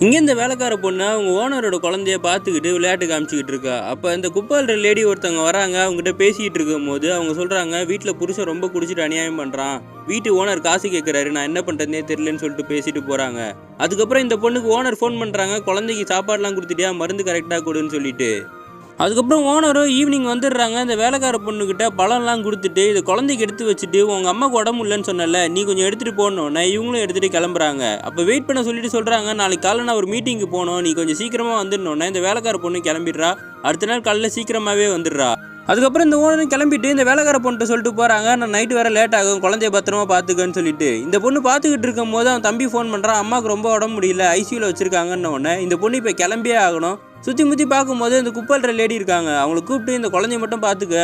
இங்கே இந்த வேலைக்கார பொண்ணு அவங்க ஓனரோட குழந்தைய பார்த்துக்கிட்டு விளையாட்டு காமிச்சிக்கிட்டு இருக்கா. அப்போ இந்த குப்பால்ற லேடி ஒருத்தவங்க வராங்க. அவங்ககிட்ட பேசிக்கிட்டு இருக்கும்போது அவங்க சொல்கிறாங்க, வீட்டில் புருஷன் ரொம்ப குடிச்சிட்டு அநியாயம் பண்ணுறான், வீட்டு ஓனர் காசு கேட்குறாரு, நான் என்ன பண்ணுறதுனே தெரியலன்னு சொல்லிட்டு பேசிட்டு போகிறாங்க. அதுக்கப்புறம் இந்த பொண்ணுக்கு ஓனர் ஃபோன் பண்ணுறாங்க, குழந்தைக்கு சாப்பாடுலாம் கொடுத்துட்டியா, மருந்து கரெக்டாக கொடுன்னு சொல்லிட்டு. அதுக்கப்புறம் ஓனரும் ஈவினிங் வந்துடுறாங்க. இந்த வேலைக்கார பொண்ணுக்கிட்ட பழம்லாம் கொடுத்துட்டு, இதை குழந்தைக்கு எடுத்து வச்சுட்டு, உங்கள் அம்மாவுக்கு உடம்பு இல்லைன்னு சொன்னல, நீ கொஞ்சம் எடுத்துகிட்டு போகணுன்னே இவங்களும் எடுத்துகிட்டு கிளம்புறாங்க. அப்போ வெயிட் பண்ண சொல்லிட்டு சொல்கிறாங்க, நாளைக்கு காலைல நான் ஒரு மீட்டிங்கு போகணும், நீ கொஞ்சம் சீக்கிரமாக வந்துடணுன்னே இந்த வேலைக்கார பொண்ணு கிளம்பிடுறா. அடுத்த நாள் காலையில் சீக்கிரமாகவே வந்துடுறா. அதுக்கப்புறம் இந்த ஓனரும் கிளம்பிட்டு இந்த வேலைக்கார பொண்ணுகிட்ட சொல்லிட்டு போகிறாங்க, நான் நைட்டு வேறு லேட் ஆகும், குழந்தைய பத்திரமா பார்த்துக்கன்னு சொல்லிட்டு. இந்த பொண்ணு பார்த்துக்கிட்டு இருக்கும் போது அவன் தம்பி ஃபோன் பண்ணுறான், அம்மாவுக்கு ரொம்ப உடம்பு முடியல, ஐசியூவில் வச்சுருக்காங்கன்னு உடனே இந்த பொண்ணு இப்போ கிளம்பியே ஆகணும். சுற்றி முற்றி பார்க்கும்போது இந்த குப்பல்ற லேடி இருக்காங்க. அவங்களை கூப்பிட்டு இந்த குழந்தைய மட்டும் பார்த்துக்க,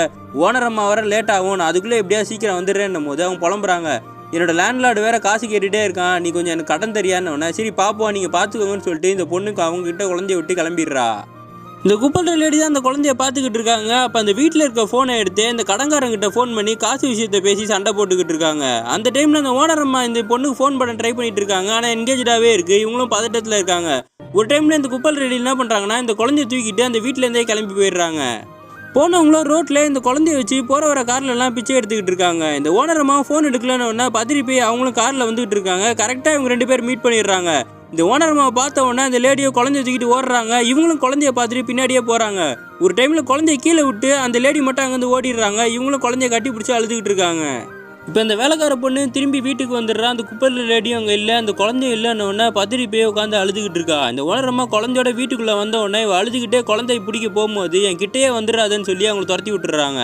ஓனர் அம்மா வர லேட் ஆகும், நான் அதுக்குள்ளே எப்படியா சீக்கிரம் வந்துடுறேன்னும் போது அவங்க புலம்புறாங்க, என்னோட லேண்ட்லார்டு வேறு காசு கேட்டுகிட்டே இருக்கான், நீ கொஞ்சம் எனக்கு கடன் தெரியான்னு. சரி பாப்போம், நீங்கள் பார்த்துக்கோங்கன்னு சொல்லிட்டு இந்த பொண்ணுக்கு அவங்ககிட்ட குழந்தைய விட்டு கிளம்பிடுறா. இந்த குப்பல்ற லேடி தான் அந்த குழந்தைய பார்த்துக்கிட்டு இருக்காங்க. அப்போ அந்த வீட்டில் இருக்க ஃபோனை எடுத்து இந்த கடன்காரங்கிட்ட ஃபோன் பண்ணி காசு விஷயத்தை பேசி சண்டை போட்டுக்கிட்டு இருக்காங்க. அந்த டைமில் அந்த ஓனர் அம்மா இந்த பொண்ணுக்கு ஃபோன் பண்ண ட்ரை பண்ணிட்டு இருக்காங்க. ஆனால் என்கேஜாகவே இருக்குது, இவங்களும் பதட்டத்தில் இருக்காங்க. ஒரு டைமில் இந்த குப்பல் ரெடி என்ன பண்ணுறாங்கன்னா, இந்த குழந்தைய தூக்கிட்டு அந்த வீட்டிலேருந்தே கிளம்பி போயிடுறாங்க. போனவங்களும் ரோட்டில் இந்த குழந்தைய வச்சு போகிற வர கார்லலாம் பிச்சை எடுத்துக்கிட்டு இருக்காங்க. இந்த ஓனர் அம்மா ஃபோன் எடுக்கலன்னு பத்திரி போய் அவங்களும் காரில் வந்துகிட்டு இருக்காங்க. கரெக்டாக இவங்க 2 பேர் மீட் பண்ணிடுறாங்க. இந்த ஓனர் அம்மாவை பார்த்த உடனே அந்த லேடியை குழந்தைய தூக்கிட்டு ஓடுறாங்க. இவங்களும் குழந்தைய பார்த்துட்டு பின்னாடியே போகிறாங்க. ஒரு டைமில் குழந்தைய கீழே விட்டு அந்த லேடி மட்டும் அங்கேருந்து ஓடிடுறாங்க. இவங்களும் குழந்தைய கட்டி பிடிச்சி அழுதுகிட்டு இருக்காங்க. இப்போ இந்த வேலைக்கார பொண்ணு திரும்பி வீட்டுக்கு வந்துடுறா. அந்த குப்பையில் லேடியும் அங்கே இல்லை, அந்த குழந்தையும் இல்லைன்னு பத்திரி போய் உட்காந்து அழுதுகிட்டு இருக்கா. இந்த ஓனரம்மா குழந்தையோட வீட்டுக்குள்ளே வந்த உடனே அழுதுகிட்டே குழந்தைய பிடிக்க போகும்போது என் கிட்டேயே வந்துடாதுன்னு சொல்லி அவங்களை துரத்தி விட்டுறாங்க.